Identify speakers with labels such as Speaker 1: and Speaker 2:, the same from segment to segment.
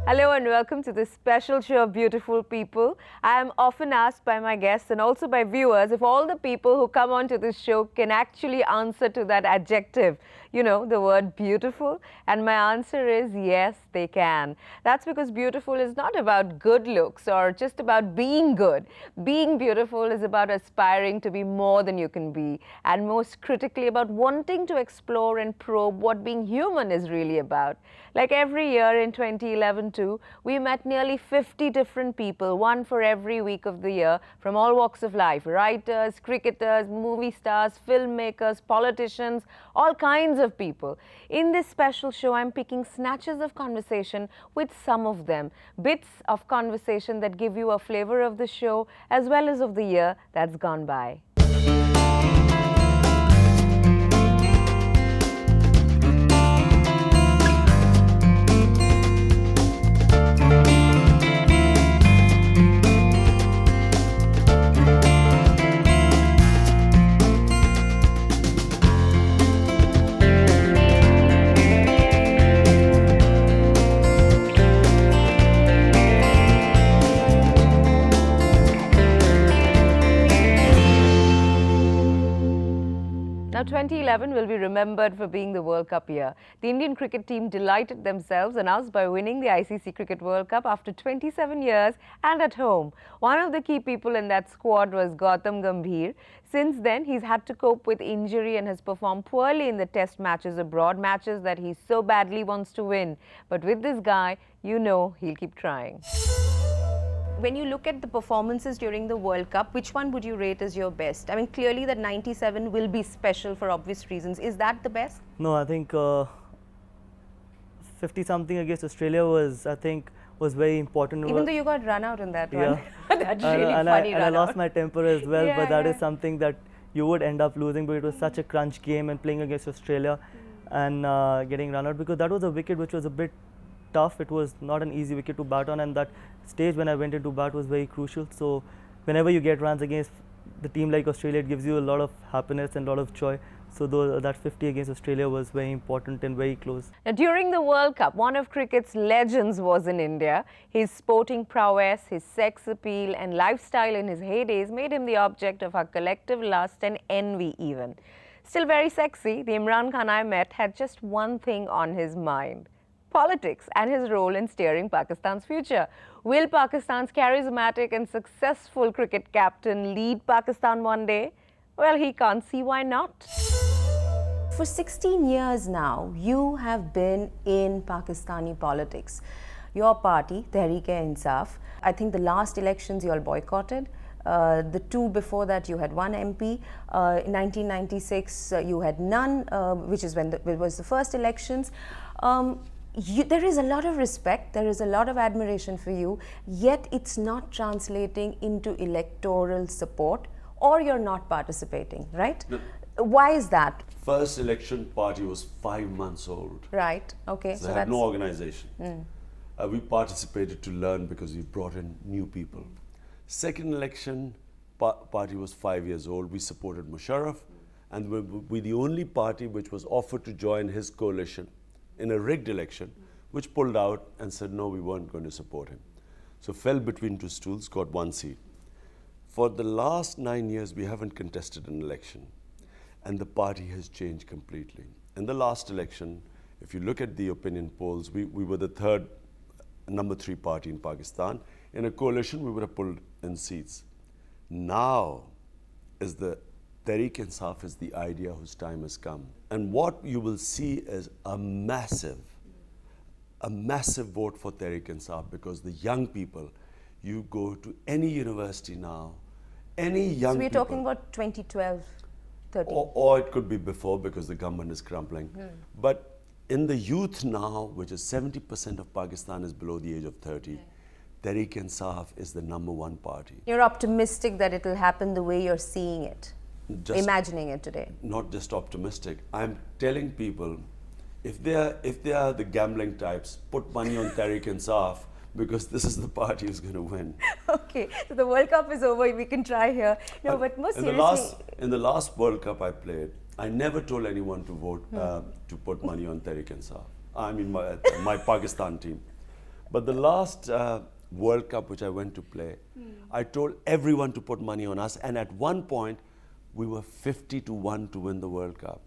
Speaker 1: Hello and welcome to this special show of beautiful people. I am often asked by my guests and also by viewers if all the people who come onto this show can actually answer to that adjective, you know, the word beautiful. And my answer is yes, they can. That's because beautiful is not about good looks or just about being good. Being beautiful is about aspiring to be more than you can be, and most critically about wanting to explore and probe what being human is really about. Like every year in 2011 too, we met nearly 50 different people, one for every week of the year, from all walks of life: writers, cricketers, movie stars, filmmakers, politicians, all kinds of people. In this special show, I'm picking snatches of conversation with some of them, bits of conversation that give you a flavor of the show as well as of the year that's gone by. Now, 2011 will be remembered for being the World Cup year. The Indian cricket team delighted themselves and us by winning the ICC Cricket World Cup after 27 years and at home. One of the key people in that squad was Gautam Gambhir. Since then, he's had to cope with injury and has performed poorly in the test matches abroad, matches that he so badly wants to win. But with this guy, you know he'll keep trying. When you look at the performances during the World Cup, which one would you rate as your best? I mean, clearly that 97 will be special for obvious reasons. Is that the best?
Speaker 2: No, I think 50-something against Australia was very important.
Speaker 1: Even though you got run out in that
Speaker 2: Yeah.
Speaker 1: one. That's really funny
Speaker 2: and I lost my temper as well,
Speaker 1: Yeah,
Speaker 2: but that is
Speaker 1: yeah.
Speaker 2: something that you would end up losing, but it was such a crunch game and playing against Australia and getting run out, because that was a wicket which was a bit tough. It was not an easy wicket to bat on, and that stage when I went into bat was very crucial. So whenever you get runs against the team like Australia, it gives you a lot of happiness and a lot of joy. So that 50 against Australia was very important and very close.
Speaker 1: Now, during the World Cup, one of cricket's legends was in India. His sporting prowess, his sex appeal and lifestyle in his heydays made him the object of our collective lust and envy even. Still very sexy, the Imran Khan I met had just one thing on his mind: politics and his role in steering Pakistan's future. Will Pakistan's charismatic and successful cricket captain lead Pakistan one day? Well, he can't see why not. For 16 years now, you have been in Pakistani politics. Your party, Tehreek-e-Insaf, I think the last elections you all boycotted. The two before that, you had one MP. In 1996, you had none, which is when it was the first elections. There is a lot of respect, there is a lot of admiration for you, yet it's not translating into electoral support, or you're not participating, right?
Speaker 3: No.
Speaker 1: Why is that?
Speaker 3: First election party was 5 months old.
Speaker 1: Right, okay.
Speaker 3: So they had no organization. We participated to learn because we brought in new people. Second election party was 5 years old. We supported Musharraf, and we're the only party which was offered to join his coalition in a rigged election, which pulled out and said no, we weren't going to support him. So fell between two stools, got one seat. For the last 9 years, we haven't contested an election, and the party has changed completely. In the last election, if you look at the opinion polls, we were the third, number 3 party in Pakistan. In a coalition, we would have pulled in seats. Now is the Tehreek-e-Insaf is the idea whose time has come. And what you will see is a massive vote for Tehreek-e-Insaf, because the young people, you go to any university now, any young
Speaker 1: So we're
Speaker 3: people,
Speaker 1: talking about 2012, 13.
Speaker 3: or it could be before, because the government is crumbling. But in the youth now, which is 70% of Pakistan is below the age of 30, Tehreek-e-Insaf is the number 1 party.
Speaker 1: You're optimistic that it will happen the way you're seeing it, imagining it today.
Speaker 3: Not just optimistic. I'm telling people, if they are the gambling types, put money on Tehreek-e-Insaf, because this is the party who's going to win.
Speaker 1: Okay, so the World Cup is over. We can try here. No, but more seriously,
Speaker 3: in the last World Cup I played, I never told anyone to vote to put money on Tehreek-e-Insaf. I mean my Pakistan team. But the last World Cup which I went to play, I told everyone to put money on us, and at one point we were 50-1 to win the World Cup.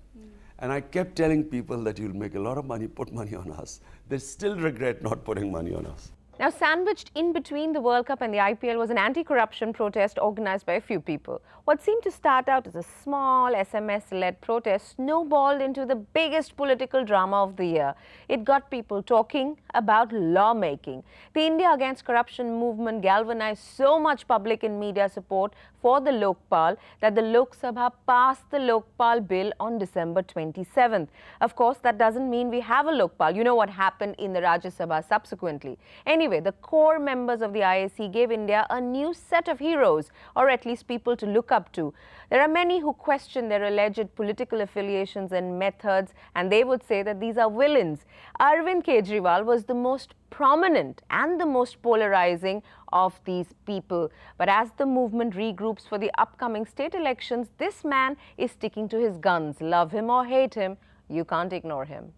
Speaker 3: And I kept telling people that you'll make a lot of money, put money on us. They still regret not putting money on us.
Speaker 1: Now, sandwiched in between the World Cup and the IPL was an anti-corruption protest organized by a few people. What seemed to start out as a small SMS-led protest snowballed into the biggest political drama of the year. It got people talking about lawmaking. The India Against Corruption movement galvanized so much public and media support for the Lokpal that the Lok Sabha passed the Lokpal bill on December 27th. Of course, that doesn't mean we have a Lokpal. You know what happened in the Rajya Sabha subsequently. Anyway, the core members of the IAC gave India a new set of heroes, or at least people to look up to. There are many who question their alleged political affiliations and methods, and they would say that these are villains. Arvind Kejriwal was the most prominent and the most polarizing of these people. But as the movement regroups for the upcoming state elections, this man is sticking to his guns. Love him or hate him, you can't ignore him.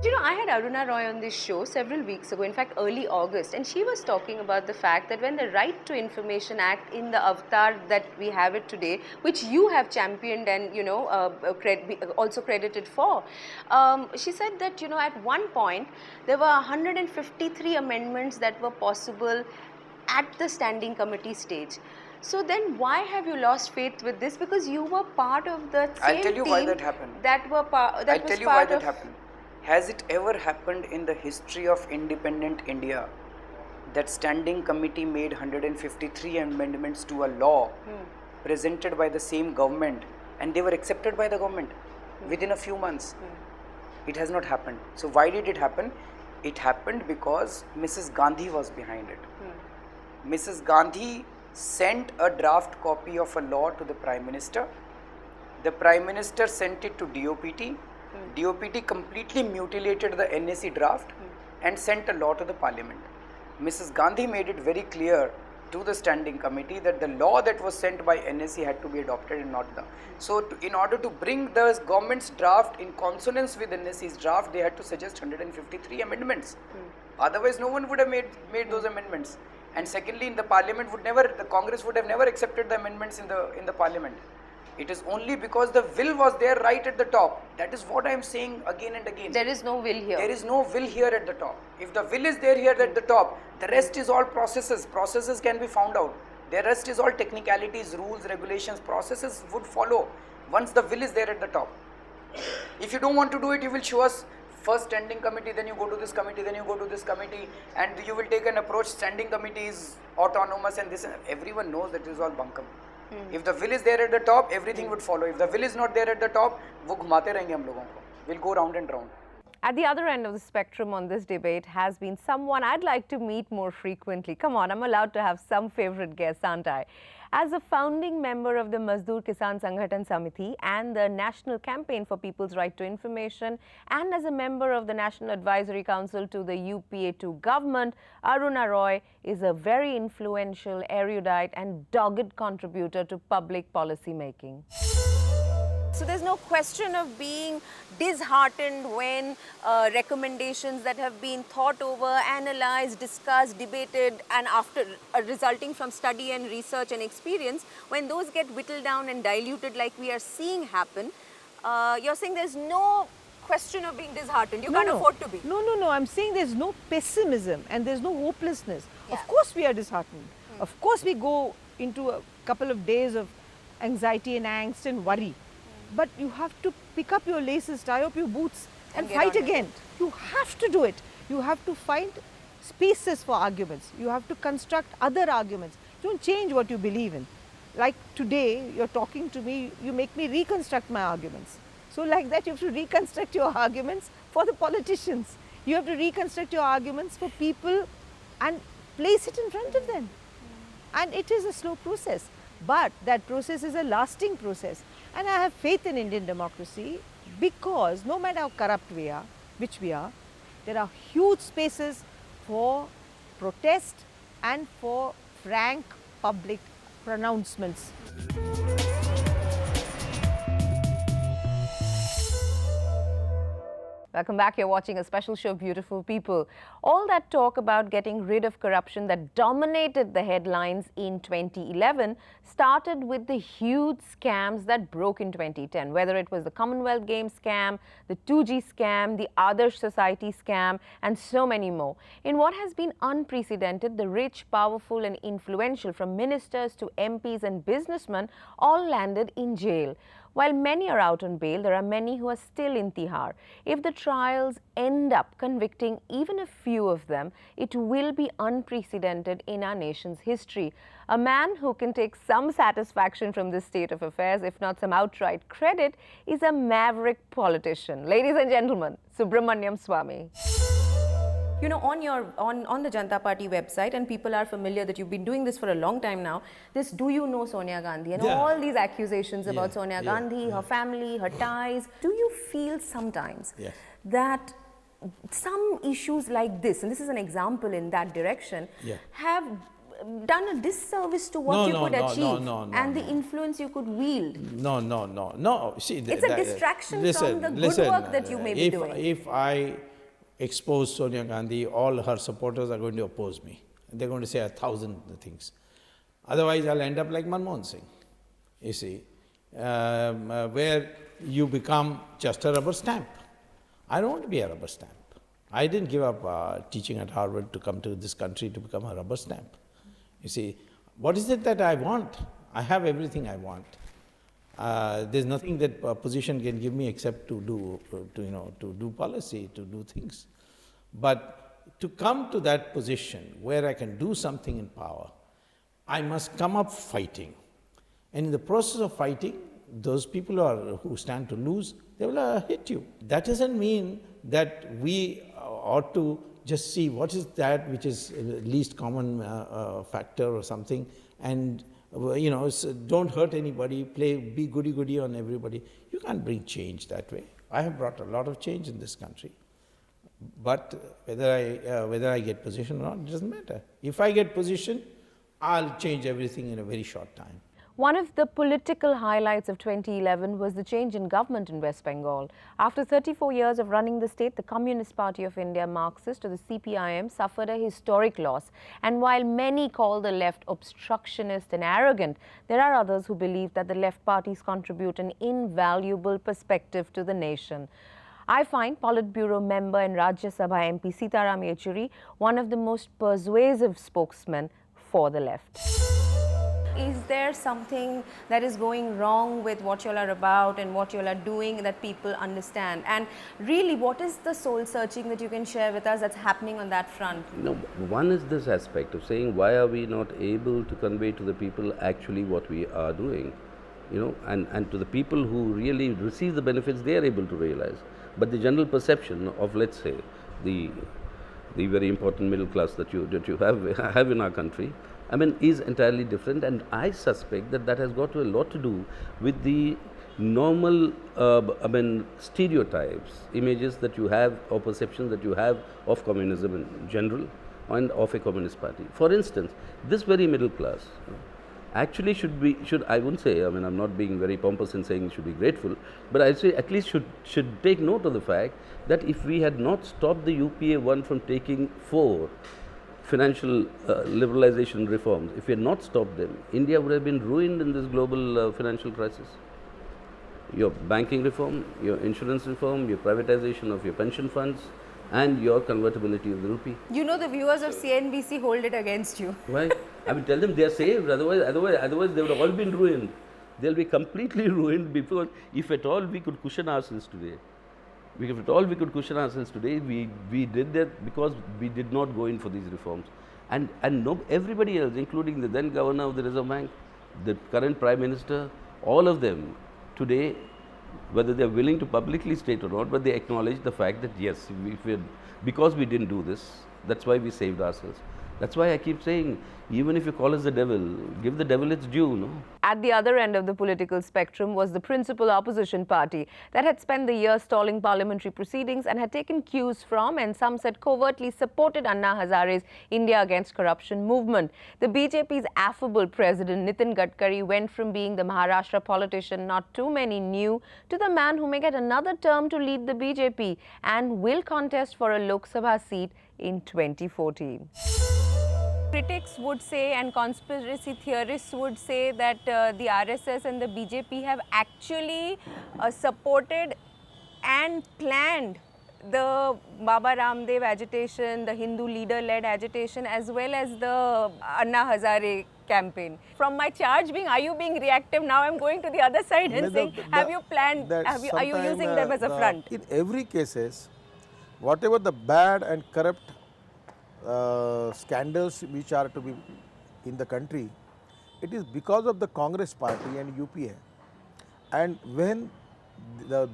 Speaker 1: You know, I had Aruna Roy on this show several weeks ago, in fact early August, and she was talking about the fact that when the Right to Information Act in the avatar that we have it today, which you have championed and, you know, also credited for, she said that, you know, at one point there were 153 amendments that were possible at the standing committee stage. So then why have you lost faith with this? Because you were part of the same
Speaker 4: I'll tell you
Speaker 1: team
Speaker 4: why that happened.
Speaker 1: I'll
Speaker 4: tell you why that happened. Has it ever happened in the history of independent India that standing committee made 153 amendments to a law presented by the same government and they were accepted by the government within a few months? It has not happened. So why did it happen? It happened because Mrs. Gandhi was behind it. Mrs. Gandhi sent a draft copy of a law to the Prime Minister. The Prime Minister sent it to DOPT. DOPT completely mutilated the NAC draft and sent a law to the Parliament. Mrs. Gandhi made it very clear to the standing committee that the law that was sent by NAC had to be adopted and not the. So in order to bring the government's draft in consonance with NAC's draft, they had to suggest 153 amendments. Otherwise, no one would have made those amendments. And secondly, in the Parliament the Congress would have never accepted the amendments in the Parliament. It is only because the will was there right at the top. That is what I am saying again and again.
Speaker 1: There is no will here.
Speaker 4: There is no will here at the top. If the will is there here at the top, the rest is all processes. Processes can be found out. The rest is all technicalities, rules, regulations, processes would follow once the will is there at the top. If you don't want to do it, you will show us first standing committee, then you go to this committee, then you go to this committee, and you will take an approach. Standing committee is autonomous and this. Everyone knows that it is all bunkum. If the will is there at the top, everything would follow. If the will is not there at the top, वो घुमाते रहेंगे हम लोगों को. We'll go round and round.
Speaker 1: At the other end of the spectrum on this debate has been someone I'd like to meet more frequently. Come on, I'm allowed to have some favorite guests, aren't I? As a founding member of the Mazdoor Kisan Sanghatan Samiti and the National Campaign for People's Right to Information, and as a member of the National Advisory Council to the UPA2 government, Aruna Roy is a very influential, erudite and dogged contributor to public policy making. So there's no question of being disheartened when recommendations that have been thought over, analyzed, discussed, debated, and after resulting from study and research and experience, when those get whittled down and diluted like we are seeing happen, you're saying there's no question of being disheartened. You can't afford to be.
Speaker 5: No. I'm saying there's no pessimism and there's no hopelessness. Yeah. Of course we are disheartened. Of course we go into a couple of days of anxiety and angst and worry. But you have to pick up your laces, tie up your boots and fight again. You have to do it. You have to find spaces for arguments. You have to construct other arguments. Don't change what you believe in. Like today, you're talking to me, you make me reconstruct my arguments. So like that, you have to reconstruct your arguments for the politicians. You have to reconstruct your arguments for people and place it in front of them. And it is a slow process. But that process is a lasting process. And I have faith in Indian democracy because no matter how corrupt we are, which we are, there are huge spaces for protest and for frank public pronouncements.
Speaker 1: Welcome back. You're watching a special show, Beautiful People. All that talk about getting rid of corruption that dominated the headlines in 2011 started with the huge scams that broke in 2010, whether it was the Commonwealth Games scam, the 2G scam, the Adarsh Society scam, and so many more. In what has been unprecedented, the rich, powerful, and influential, from ministers to MPs and businessmen, all landed in jail. While many are out on bail, there are many who are still in Tihar. If the trials end up convicting even a few of them, it will be unprecedented in our nation's history. A man who can take some satisfaction from this state of affairs, if not some outright credit, is a maverick politician. Ladies and gentlemen, Subramaniam Swamy. You know, on the Janata Party website, and people are familiar that you've been doing this for a long time now, this "Do you know Sonia Gandhi?" and all these accusations about Sonia Gandhi, her family, her ties. Do you feel sometimes that some issues like this, and this is an example in that direction, have done a disservice to what you could achieve and the influence you could wield?
Speaker 6: No. See,
Speaker 1: it's a distraction from the good work that you may be doing.
Speaker 6: If I expose Sonia Gandhi, all her supporters are going to oppose me. They're going to say 1,000 things. Otherwise, I'll end up like Manmohan Singh, you see, where you become just a rubber stamp. I don't want to be a rubber stamp. I didn't give up teaching at Harvard to come to this country to become a rubber stamp. You see, what is it that I want? I have everything I want. There's nothing that a position can give me except to do policy, to do things. But to come to that position where I can do something in power, I must come up fighting. And in the process of fighting, those people who stand to lose, they will hit you. That doesn't mean that we ought to just see what is that which is least common factor or something, and so don't hurt anybody, be goody-goody on everybody. You can't bring change that way. I have brought a lot of change in this country. But whether I get position or not, it doesn't matter. If I get position, I'll change everything in a very short time.
Speaker 1: One of the political highlights of 2011 was the change in government in West Bengal. After 34 years of running the state, the Communist Party of India, Marxist, or the CPIM, suffered a historic loss. And while many call the left obstructionist and arrogant, there are others who believe that the left parties contribute an invaluable perspective to the nation. I find Politburo member and Rajya Sabha MP Sitaram Yechuri one of the most persuasive spokesmen for the left. Is there something that is going wrong with what you all are about and what you all are doing that people understand? And really, what is the soul searching that you can share with us that's happening on that front?
Speaker 7: No, one is this aspect of saying, why are we not able to convey to the people actually what we are doing? And to the people who really receive the benefits, they are able to realize. But the general perception of, let's say, the very important middle class that you have in our country, is entirely different, and I suspect that has got a lot to do with the normal, stereotypes, images that you have or perceptions that you have of communism in general and of a communist party. For instance, this very middle class actually should I wouldn't say, I'm not being very pompous in saying should be grateful, but I say at least should take note of the fact that if we had not stopped the UPA 1 from taking 4 financial liberalization reforms, if we had not stopped them, India would have been ruined in this global financial crisis. Your banking reform, your insurance reform, your privatization of your pension funds, and your convertibility of the rupee.
Speaker 1: The viewers of CNBC hold it against you.
Speaker 7: Why? Tell them they are saved, otherwise they would have all been ruined. They'll be completely ruined, because if at all we could cushion ourselves today, we did that because we did not go in for these reforms. And everybody else, including the then governor of the Reserve Bank, the current Prime Minister, all of them today, whether they are willing to publicly state or not, but they acknowledge the fact that yes, because we didn't do this, that's why we saved ourselves. That's why I keep saying, even if you call us the devil, give the devil its due, no?
Speaker 1: At the other end of the political spectrum was the principal opposition party that had spent the year stalling parliamentary proceedings and had taken cues from, and some said covertly supported, Anna Hazare's India Against Corruption movement. The BJP's affable president Nitin Gadkari went from being the Maharashtra politician not too many knew to the man who may get another term to lead the BJP and will contest for a Lok Sabha seat in 2014. Critics would say, and conspiracy theorists would say, that the RSS and the BJP have actually supported and planned the Baba Ramdev agitation, the Hindu leader-led agitation, as well as the Anna Hazare campaign. From my charge being, are you being reactive? Now I'm going to the other side and saying, have you planned, are you using them as a front?
Speaker 8: In every cases, whatever the bad and corrupt scandals which are to be in the country, it is because of the Congress party and UPA. And when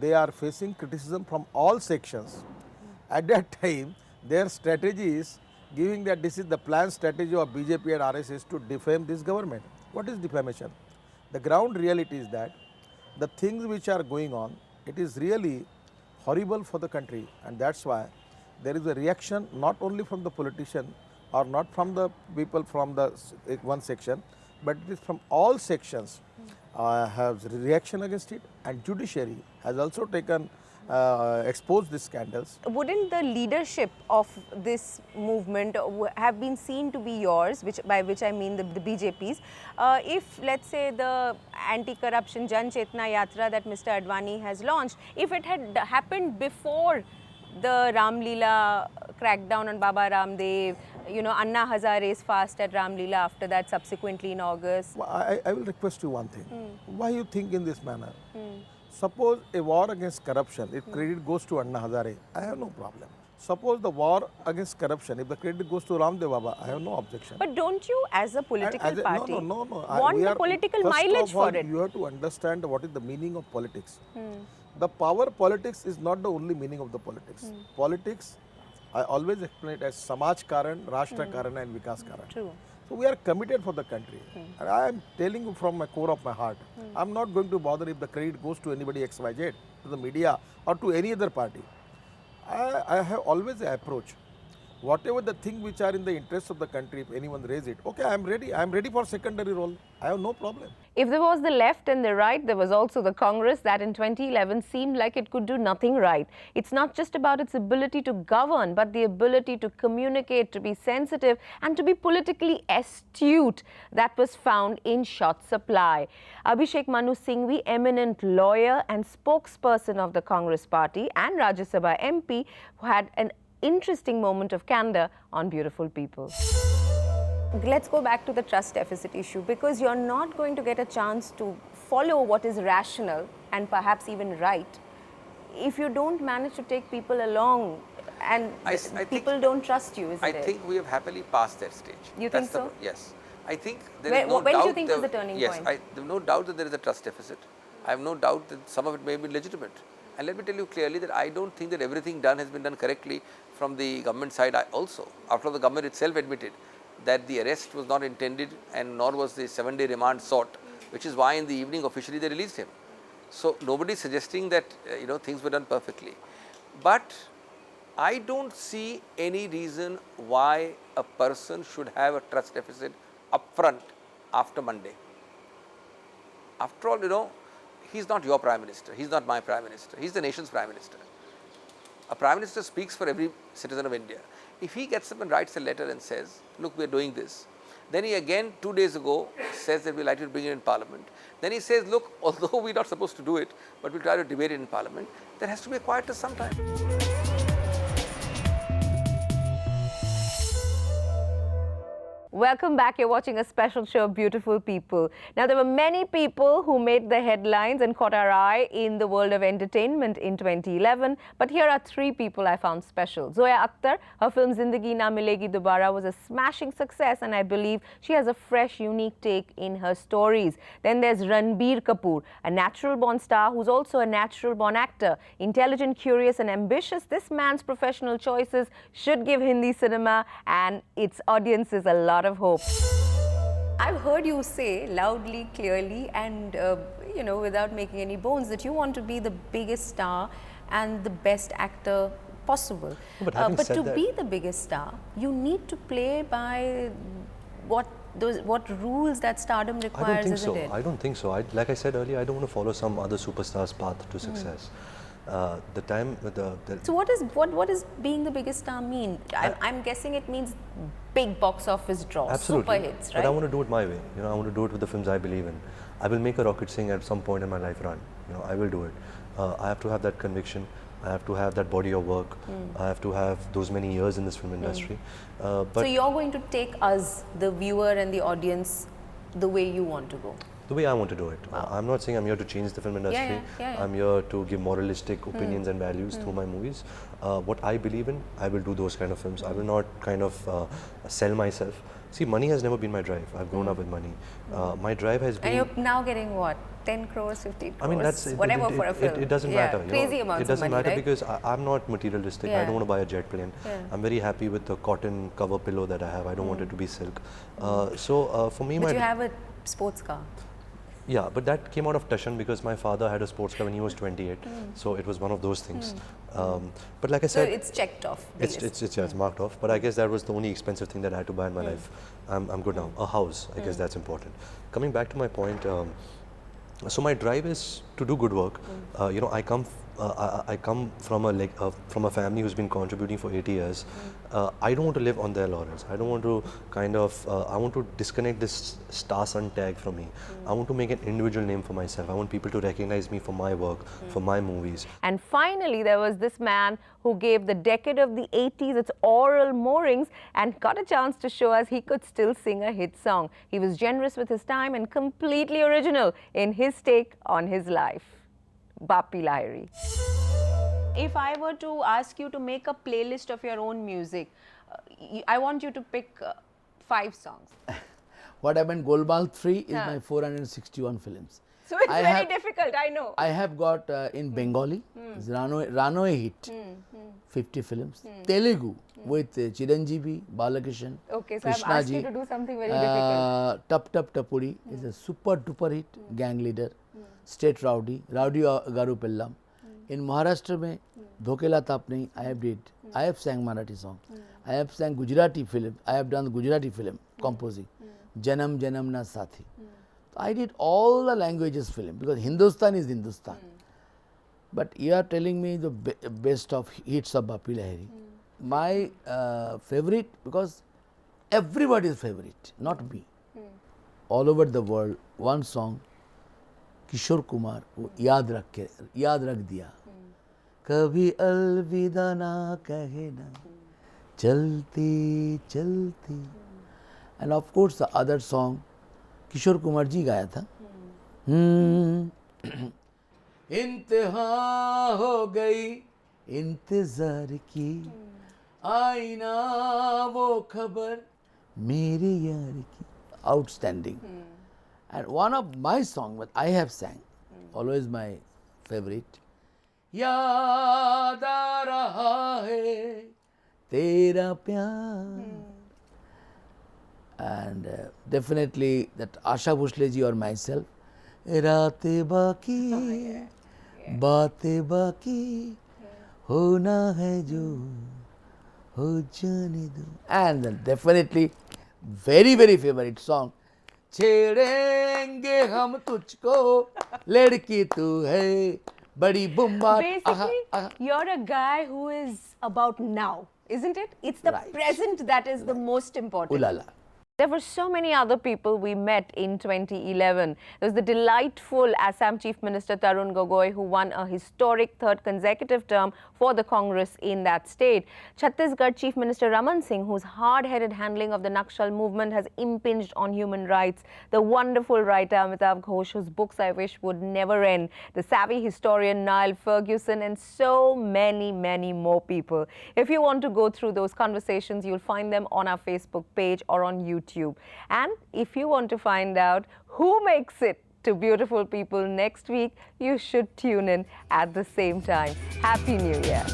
Speaker 8: they are facing criticism from all sections, at that time their strategy is giving that this is the planned strategy of BJP and RSS to defame this government. What is defamation? The ground reality is that the things which are going on, it is really horrible for the country, and that's why there is a reaction not only from the politician or not from the people from the one section, but it is from all sections have reaction against it, and judiciary has also taken exposed these scandals.
Speaker 1: Wouldn't the leadership of this movement have been seen to be yours, by which I mean the BJP's, if let's say the anti-corruption Jan Chetna Yatra that Mr. Advani has launched, if it had happened before the Ram Leela crackdown on Baba Ramdev, Anna Hazare's fast at Ram Leela after that subsequently in August?
Speaker 8: I will request you one thing. Why you think in this manner? Suppose a war against corruption, if credit goes to Anna Hazare, I have no problem. Suppose the war against corruption, if the credit goes to Ramdev Baba, I have no objection.
Speaker 1: But don't you, as a political party,
Speaker 8: no.
Speaker 1: want the political mileage for it?
Speaker 8: You have to understand what is the meaning of politics. The power politics is not the only meaning of the politics. Politics, I always explain it as Samaj Karan, Rashtra Karan and Vikas Karan.
Speaker 1: True.
Speaker 8: So we are committed for the country. And I am telling you from my core of my heart, I am not going to bother if the credit goes to anybody XYZ, to the media or to any other party. I have always an approach. Whatever the thing which are in the interest of the country, if anyone raise it, okay, I am ready. I am ready for secondary role. I have no problem.
Speaker 1: If there was the left and the right, there was also the Congress that in 2011 seemed like it could do nothing right. It's not just about its ability to govern, but the ability to communicate, to be sensitive and to be politically astute that was found in short supply. Abhishek Manu Singhvi, eminent lawyer and spokesperson of the Congress party and Rajya Sabha MP, who had an interesting moment of candor on Beautiful People. Let's go back to the trust deficit issue, because you're not going to get a chance to follow what is rational and perhaps even right if you don't manage to take people along and people don't trust you, isn't it?
Speaker 9: I think we have happily passed that stage.
Speaker 1: You think so?
Speaker 9: Yes. I think there is no doubt.
Speaker 1: When do you think is the turning point?
Speaker 9: Yes, there is no doubt that there is a trust deficit. I have no doubt that some of it may be legitimate. And let me tell you clearly that I don't think that everything done has been done correctly from the government side also. After the government itself admitted that the arrest was not intended and nor was the 7-day remand sought, which is why in the evening officially they released him. So nobody is suggesting that things were done perfectly. But I don't see any reason why a person should have a trust deficit upfront after Monday. After all, he's not your Prime Minister, he's not my Prime Minister, he's the nation's Prime Minister. A Prime Minister speaks for every citizen of India. If he gets up and writes a letter and says, look, we are doing this, then he again 2 days ago says that we are likely to bring it in Parliament. Then he says, look, although we are not supposed to do it, but we'll try to debate it in Parliament, there has to be a quietus sometime.
Speaker 1: Welcome back. You're watching a special show of Beautiful People. Now, there were many people who made the headlines and caught our eye in the world of entertainment in 2011. But here are 3 people I found special. Zoya Akhtar, her film Zindagi Na Milegi Dobara was a smashing success, and I believe she has a fresh, unique take in her stories. Then there's Ranbir Kapoor, a natural-born star who's also a natural-born actor. Intelligent, curious and ambitious, this man's professional choices should give Hindi cinema and its audiences a lot of hope. I've heard you say loudly, clearly, and you know, without making any bones, that you want to be the biggest star and the best actor possible.
Speaker 10: But having said
Speaker 1: to
Speaker 10: that-
Speaker 1: be the biggest star, you need to play by what rules that stardom
Speaker 10: I
Speaker 1: requires,
Speaker 10: don't think
Speaker 1: isn't
Speaker 10: so.
Speaker 1: it?
Speaker 10: I don't think so. Like I said earlier, I don't want to follow some other superstar's path to success.
Speaker 1: So what is being the biggest star mean? I'm guessing it means big box office draws,
Speaker 10: Absolutely.
Speaker 1: super hits, right?
Speaker 10: But I want to do it my way. You know, I want to do it with the films I believe in. I will make a rocket sing at some point in my life run. You know, I will do it. I have to have that conviction. I have to have that body of work. I have to have those many years in this film industry. But
Speaker 1: So you're going to take us, the viewer and the audience, the way you want to go.
Speaker 10: the way I want to do it. I'm not saying I'm here to change the film industry.
Speaker 1: yeah.
Speaker 10: I'm here to give moralistic opinions and values through my movies. What I believe in, I will do those kind of films. I will not kind of sell myself. See, money has never been my drive. I've grown up with money. My drive has been...
Speaker 1: And you're now getting what? 10 crores, 15 crores?
Speaker 10: I mean, that's
Speaker 1: whatever for a film.
Speaker 10: It doesn't matter. You
Speaker 1: Crazy
Speaker 10: know,
Speaker 1: amounts
Speaker 10: it doesn't
Speaker 1: of money,
Speaker 10: matter
Speaker 1: right?
Speaker 10: because I'm not materialistic. I
Speaker 1: Yeah.
Speaker 10: don't want to buy a jet plane.
Speaker 1: Yeah.
Speaker 10: I'm very happy with the cotton cover pillow that I have. I don't want it to be silk. For me,
Speaker 1: But you have a sports car.
Speaker 10: yeah, but that came out of Tashan because my father had a sports car when he was 28. So it was one of those things. But like I
Speaker 1: So
Speaker 10: said,
Speaker 1: it's checked off. the list.
Speaker 10: it's marked off. But I guess that was the only expensive thing that I had to buy in my life. I'm good now. A house, I guess that's important. Coming back to my point, so my drive is to do good work. You know, I come from a family who's been contributing for 80 years. I don't want to live on their laurels. I don't want to I want to disconnect this star son tag from me. I want to make an individual name for myself. I want people to recognize me for my work, for my movies.
Speaker 1: And finally, there was this man who gave the decade of the 80s its oral moorings and got a chance to show us he could still sing a hit song. He was generous with his time and completely original in his take on his life. Bappi Lahiri. If I were to ask you to make a playlist of your own music, I want you to pick 5 songs.
Speaker 11: What happened, Golmaal 3 is
Speaker 1: Yeah.
Speaker 11: my 461 films.
Speaker 1: So it's
Speaker 11: I
Speaker 1: very
Speaker 11: have-
Speaker 1: difficult, I know.
Speaker 11: I have got in Bengali, it's Ranoe hit, 50 films. Telugu with Chiranjeevi, Balakrishnan,
Speaker 1: Okay, so I've
Speaker 11: Krishna
Speaker 1: asked you
Speaker 11: ji.
Speaker 1: to do something very difficult.
Speaker 11: Tap Tap Tapudi is a super duper hit, gang leader, state rowdy Garu Pellam. In Maharashtra mein, Dhokela Tap Nahi, I have sang Marathi song. I have sang Gujarati film. I have done Gujarati film composing. Janam Janam Na Sathi. I did all the languages film because Hindustan is Hindustan. But you are telling me the best of hits of Bappi Lahiri. My favorite, because everybody's favorite, not me. All over the world, one song, Kishore Kumar, वो याद रख दिया. कभी अलविदा ना कहे ना, चलती चलती. And of course the other song, Kishore Kumar ji गाया था. इंतहा हो गई इंतजार की, आई ना वो खबर मेरे यार की. Outstanding. And one of my songs that I have sang, always my favorite, याद आ रहा है तेरा प्यार. And definitely that Asha Bhosle ji or myself, रातें बाकी बातें बाकी होना है जो हो जाने दो. And then definitely very very favorite song, छेड़ेंगे हम तुझको लड़की तू है बड़ी बुम्बार.
Speaker 1: Basically, you're a guy who is about now, isn't it? It's the
Speaker 11: Right.
Speaker 1: present that is the most important.
Speaker 11: Ulala.
Speaker 1: There were so many other people we met in 2011. There was the delightful Assam Chief Minister Tarun Gogoi, who won a historic 3rd consecutive term for the Congress in that state. Chhattisgarh Chief Minister Raman Singh, whose hard-headed handling of the Nakshal movement has impinged on human rights. The wonderful writer Amitav Ghosh, whose books I wish would never end. The savvy historian Niall Ferguson, and so many, many more people. If you want to go through those conversations, you'll find them on our Facebook page or on YouTube. And if you want to find out who makes it to Beautiful People next week, you should tune in at the same time. Happy New Year.